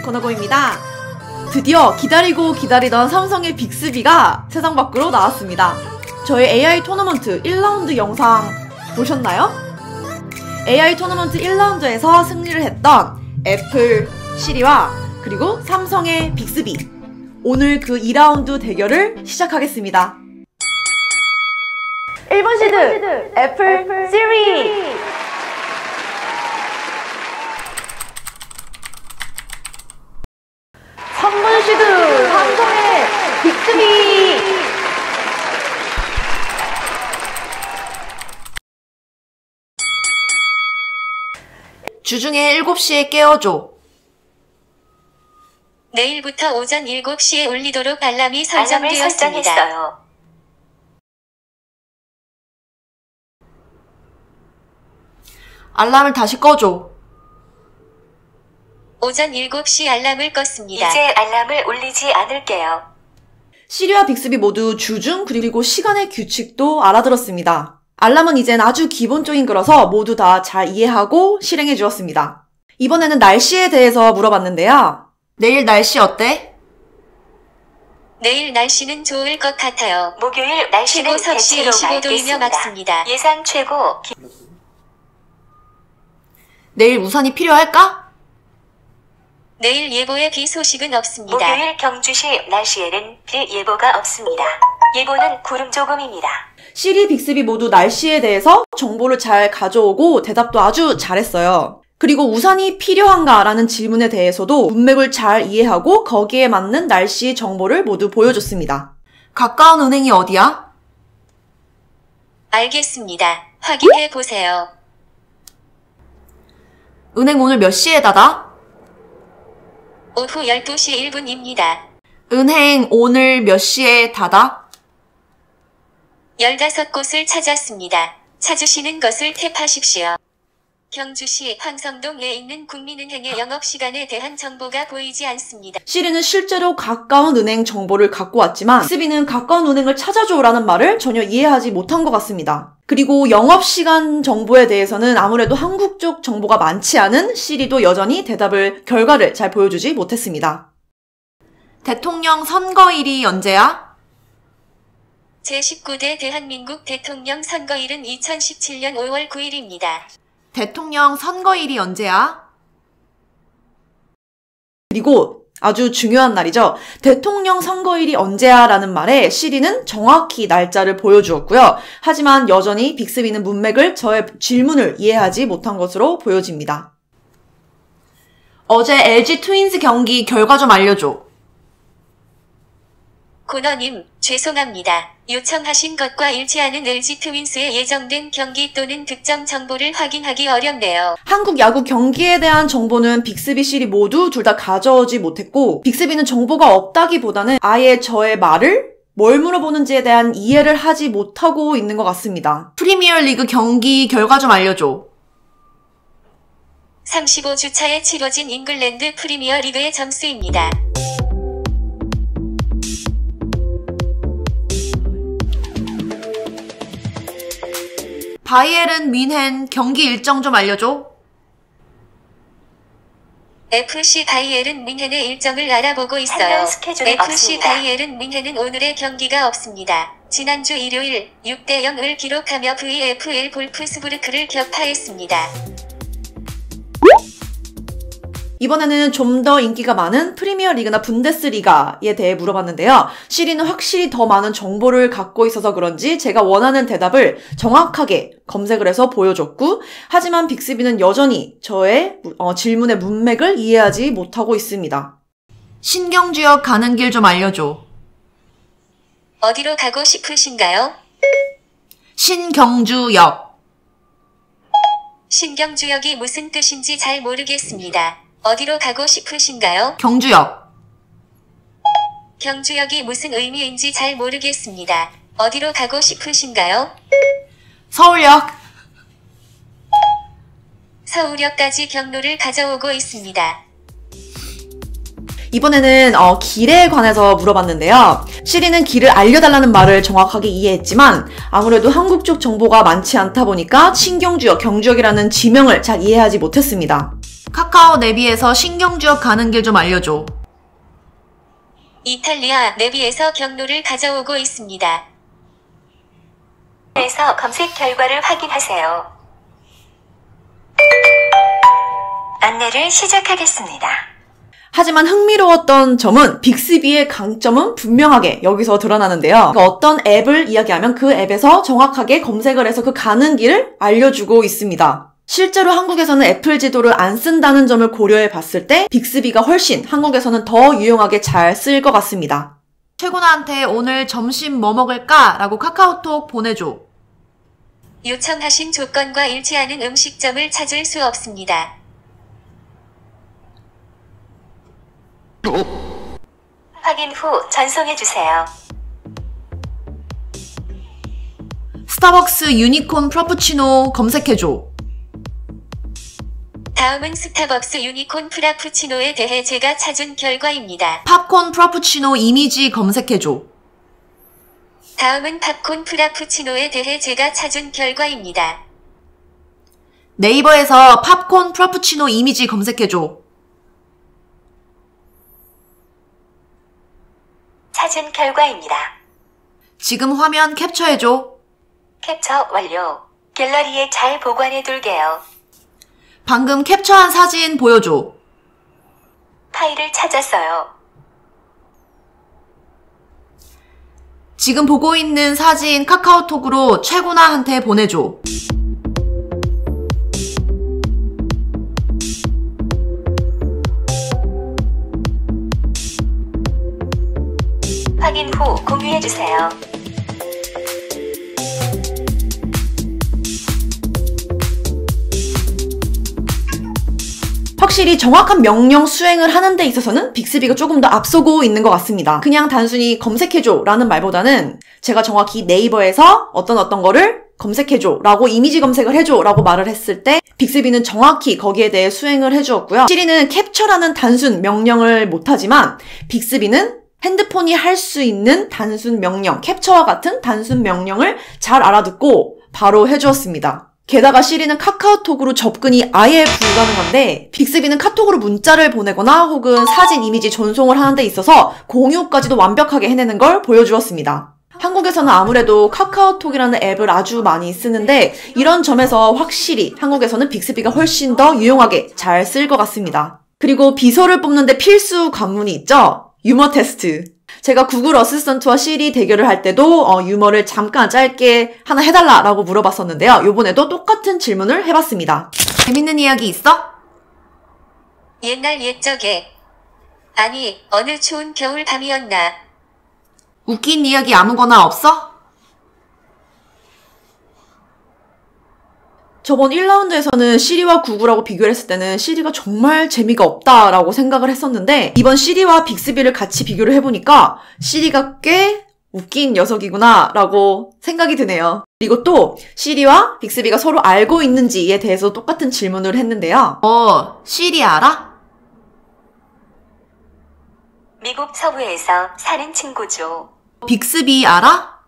권하고입니다. 드디어 기다리고 기다리던 삼성의 빅스비가 세상 밖으로 나왔습니다. 저희 AI 토너먼트 1라운드 영상 보셨나요? AI 토너먼트 1라운드에서 승리를 했던 애플, 시리와 그리고 삼성의 빅스비. 오늘 그 2라운드 대결을 시작하겠습니다. 1번 시드 애플 시리. 시드 삼성의 빅스비. 주중에 7시에 깨워줘. 내일부터 오전 7시에 울리도록 알람이 설정되었습니다. 알람을 다시 꺼줘. 오전 7시 알람을 껐습니다. 이제 알람을 울리지 않을게요. 시리와 빅스비 모두 주중 그리고 시간의 규칙도 알아들었습니다. 알람은 이젠 아주 기본적인 거라서 모두 다 잘 이해하고 실행해 주었습니다. 이번에는 날씨에 대해서 물어봤는데요. 내일 날씨 어때? 내일 날씨는 좋을 것 같아요. 목요일 날씨는 대체로 25도이며 맑습니다. 예상 최고 내일 우산이 필요할까? 내일 예보에 비 소식은 없습니다. 목요일 경주시 날씨에는 비 예보가 없습니다. 예보는 구름 조금입니다. 시리, 빅스비 모두 날씨에 대해서 정보를 잘 가져오고 대답도 아주 잘했어요. 그리고 우산이 필요한가 라는 질문에 대해서도 문맥을 잘 이해하고 거기에 맞는 날씨 정보를 모두 보여줬습니다. 가까운 은행이 어디야? 알겠습니다. 확인해 보세요. 은행 오늘 몇 시에 닫아? 오후 12시 1분입니다. 은행 오늘 몇 시에 닫아? 15곳을 찾았습니다. 찾으시는 것을 탭하십시오. 경주시 황성동에 있는 국민은행의 영업시간에 대한 정보가 보이지 않습니다. 시리는 실제로 가까운 은행 정보를 갖고 왔지만 빅스비는 가까운 은행을 찾아줘라는 말을 전혀 이해하지 못한 것 같습니다. 그리고 영업시간 정보에 대해서는 아무래도 한국 쪽 정보가 많지 않은 시리도 여전히 결과를 잘 보여주지 못했습니다. 대통령 선거일이 언제야? 제19대 대한민국 대통령 선거일은 2017년 5월 9일입니다. 대통령 선거일이 언제야? 그리고 아주 중요한 날이죠. 대통령 선거일이 언제야? 라는 말에 시리는 정확히 날짜를 보여주었고요. 하지만 여전히 빅스비는 문맥을 저의 질문을 이해하지 못한 것으로 보여집니다. 어제 LG 트윈스 경기 결과 좀 알려줘. 코너님, 죄송합니다. 요청하신 것과 일치하는 LG 트윈스에 예정된 경기 또는 득점 정보를 확인하기 어렵네요. 한국 야구 경기에 대한 정보는 빅스비, 시리 모두 둘 다 가져오지 못했고 빅스비는 정보가 없다기보다는 아예 저의 말을 뭘 물어보는지에 대한 이해를 하지 못하고 있는 것 같습니다. 프리미어리그 경기 결과 좀 알려줘. 35주차에 치러진 잉글랜드 프리미어리그의 점수입니다. 바이에른 뮌헨 경기 일정 좀 알려줘. FC 바이에른 뮌헨의 일정을 알아보고 있어요. FC 없습니다. 바이에른 뮌헨은 오늘의 경기가 없습니다. 지난주 일요일 6대0을 기록하며 VfL 볼프스부르크를 격파했습니다. 이번에는 좀 더 인기가 많은 프리미어리그나 분데스리가에 대해 물어봤는데요. 시리는 확실히 더 많은 정보를 갖고 있어서 그런지 제가 원하는 대답을 정확하게 검색을 해서 보여줬고 하지만 빅스비는 여전히 저의 질문의 문맥을 이해하지 못하고 있습니다. 신경주역 가는 길 좀 알려줘. 어디로 가고 싶으신가요? 신경주역. 신경주역이 무슨 뜻인지 잘 모르겠습니다. 어디로 가고 싶으신가요? 경주역. 경주역이 무슨 의미인지 잘 모르겠습니다. 어디로 가고 싶으신가요? 서울역. 서울역까지 경로를 가져오고 있습니다. 이번에는 길에 관해서 물어봤는데요. 시리는 길을 알려달라는 말을 정확하게 이해했지만 아무래도 한국 쪽 정보가 많지 않다 보니까 신경주역, 경주역이라는 지명을 잘 이해하지 못했습니다. 카카오 내비에서 신경주역 가는 길 좀 알려줘. 이탈리아 내비에서 경로를 가져오고 있습니다. 에서 검색 결과를 확인하세요. 안내를 시작하겠습니다. 하지만 흥미로웠던 점은 빅스비의 강점은 분명하게 여기서 드러나는데요. 그러니까 어떤 앱을 이야기하면 그 앱에서 정확하게 검색을 해서 그 가는 길을 알려주고 있습니다. 실제로 한국에서는 애플 지도를 안 쓴다는 점을 고려해 봤을 때 빅스비가 훨씬 한국에서는 더 유용하게 잘 쓸 것 같습니다. 최고나한테 오늘 점심 뭐 먹을까? 라고 카카오톡 보내줘. 요청하신 조건과 일치하는 음식점을 찾을 수 없습니다. 확인 후 전송해주세요. 스타벅스 유니콘 프라푸치노 검색해줘. 다음은 스타벅스 유니콘 프라푸치노에 대해 제가 찾은 결과입니다. 팝콘 프라푸치노 이미지 검색해줘. 다음은 팝콘 프라푸치노에 대해 제가 찾은 결과입니다. 네이버에서 팝콘 프라푸치노 이미지 검색해줘. 찾은 결과입니다. 지금 화면 캡처해줘. 캡처 완료. 갤러리에 잘 보관해둘게요. 방금 캡처한 사진 보여줘. 파일을 찾았어요. 지금 보고 있는 사진 카카오톡으로 최고나한테 보내줘. 확인 후 공유해주세요. 확실히 정확한 명령 수행을 하는 데 있어서는 빅스비가 조금 더 앞서고 있는 것 같습니다. 그냥 단순히 검색해줘 라는 말보다는 제가 정확히 네이버에서 어떤 거를 검색해줘 라고 이미지 검색을 해줘 라고 말을 했을 때 빅스비는 정확히 거기에 대해 수행을 해주었고요. 시리는 캡처라는 단순 명령을 못하지만 빅스비는 핸드폰이 할 수 있는 단순 명령, 캡처와 같은 단순 명령을 잘 알아듣고 바로 해주었습니다. 게다가 시리는 카카오톡으로 접근이 아예 불가능한데 빅스비는 카톡으로 문자를 보내거나 혹은 사진, 이미지 전송을 하는 데 있어서 공유까지도 완벽하게 해내는 걸 보여주었습니다. 한국에서는 아무래도 카카오톡이라는 앱을 아주 많이 쓰는데 이런 점에서 확실히 한국에서는 빅스비가 훨씬 더 유용하게 잘 쓸 것 같습니다. 그리고 비서를 뽑는데 필수 관문이 있죠? 유머 테스트. 제가 구글 어시스턴트와 시리 대결을 할 때도 유머를 잠깐 짧게 하나 해달라라고 물어봤었는데요. 이번에도 똑같은 질문을 해봤습니다. 재밌는 이야기 있어? 옛날 옛적에 아니 어느 추운 겨울 밤이었나. 웃긴 이야기 아무거나 없어? 저번 1라운드에서는 시리와 구글하고 비교를 했을 때는 시리가 정말 재미가 없다라고 생각을 했었는데 이번 시리와 빅스비를 같이 비교를 해보니까 시리가 꽤 웃긴 녀석이구나 라고 생각이 드네요. 그리고 또 시리와 빅스비가 서로 알고 있는지에 대해서 똑같은 질문을 했는데요. 시리 알아? 미국 서부에서 사는 친구죠. 빅스비 알아?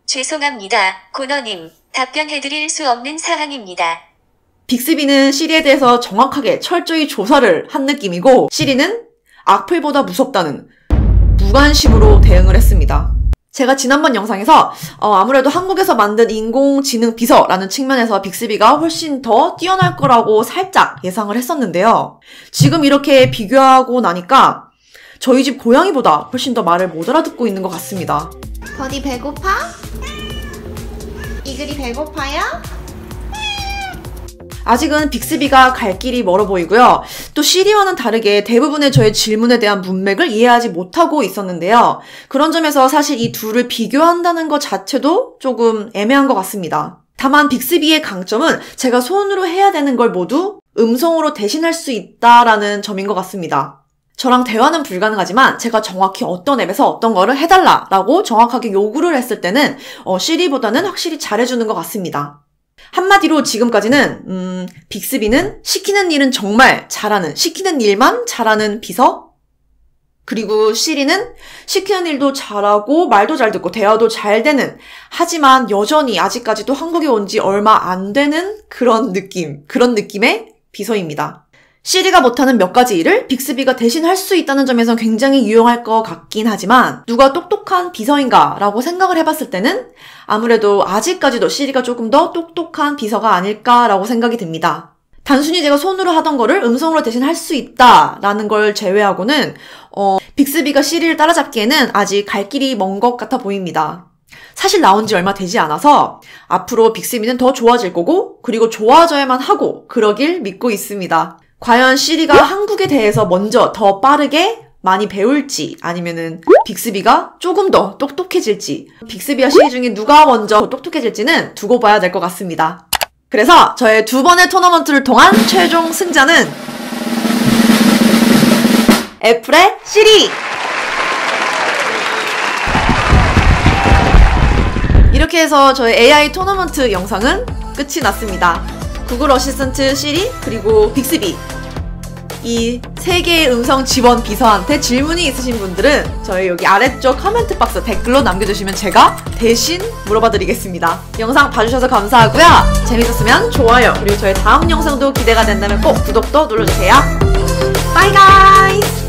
죄송합니다, 고너님. 답변해드릴 수 없는 사항입니다. 빅스비는 시리에 대해서 정확하게 철저히 조사를 한 느낌이고 시리는 악플보다 무섭다는 무관심으로 대응을 했습니다. 제가 지난번 영상에서 아무래도 한국에서 만든 인공지능 비서라는 측면에서 빅스비가 훨씬 더 뛰어날 거라고 살짝 예상을 했었는데요. 지금 이렇게 비교하고 나니까 저희 집 고양이보다 훨씬 더 말을 못 알아듣고 있는 것 같습니다. 버디 배고파? 이글이 배고파요? 아직은 빅스비가 갈 길이 멀어 보이고요. 또 시리와는 다르게 대부분의 저의 질문에 대한 문맥을 이해하지 못하고 있었는데요. 그런 점에서 사실 이 둘을 비교한다는 것 자체도 조금 애매한 것 같습니다. 다만 빅스비의 강점은 제가 손으로 해야 되는 걸 모두 음성으로 대신할 수 있다라는 점인 것 같습니다. 저랑 대화는 불가능하지만 제가 정확히 어떤 앱에서 어떤 거를 해달라라고 정확하게 요구를 했을 때는 시리보다는 확실히 잘해주는 것 같습니다. 한마디로 지금까지는 빅스비는 시키는 일은 정말 잘하는, 시키는 일만 잘하는 비서? 그리고 시리는 시키는 일도 잘하고 말도 잘 듣고 대화도 잘 되는, 하지만 여전히 아직까지도 한국에 온 지 얼마 안 되는 그런 느낌의 비서입니다. 시리가 못하는 몇 가지 일을 빅스비가 대신 할 수 있다는 점에서 굉장히 유용할 것 같긴 하지만 누가 똑똑한 비서인가 라고 생각을 해봤을 때는 아무래도 아직까지도 시리가 조금 더 똑똑한 비서가 아닐까라고 생각이 듭니다. 단순히 제가 손으로 하던 거를 음성으로 대신 할 수 있다라는 걸 제외하고는 빅스비가 시리를 따라잡기에는 아직 갈 길이 먼 것 같아 보입니다. 사실 나온 지 얼마 되지 않아서 앞으로 빅스비는 더 좋아질 거고 그리고 좋아져야만 하고 그러길 믿고 있습니다. 과연 시리가 한국에 대해서 먼저 더 빠르게 많이 배울지 아니면은 빅스비가 조금 더 똑똑해질지 빅스비와 시리 중에 누가 먼저 똑똑해질지는 두고 봐야 될 것 같습니다. 그래서 저의 2번의 토너먼트를 통한 최종 승자는 애플의 시리! 이렇게 해서 저의 AI 토너먼트 영상은 끝이 났습니다. 구글 어시스턴트 시리 그리고 빅스비 이 3개의 음성 지원 비서한테 질문이 있으신 분들은 저희 여기 아래쪽 코멘트 박스 댓글로 남겨주시면 제가 대신 물어봐 드리겠습니다. 영상 봐주셔서 감사하고요. 재밌었으면 좋아요 그리고 저의 다음 영상도 기대가 된다면 꼭 구독도 눌러주세요. 바이 가이즈!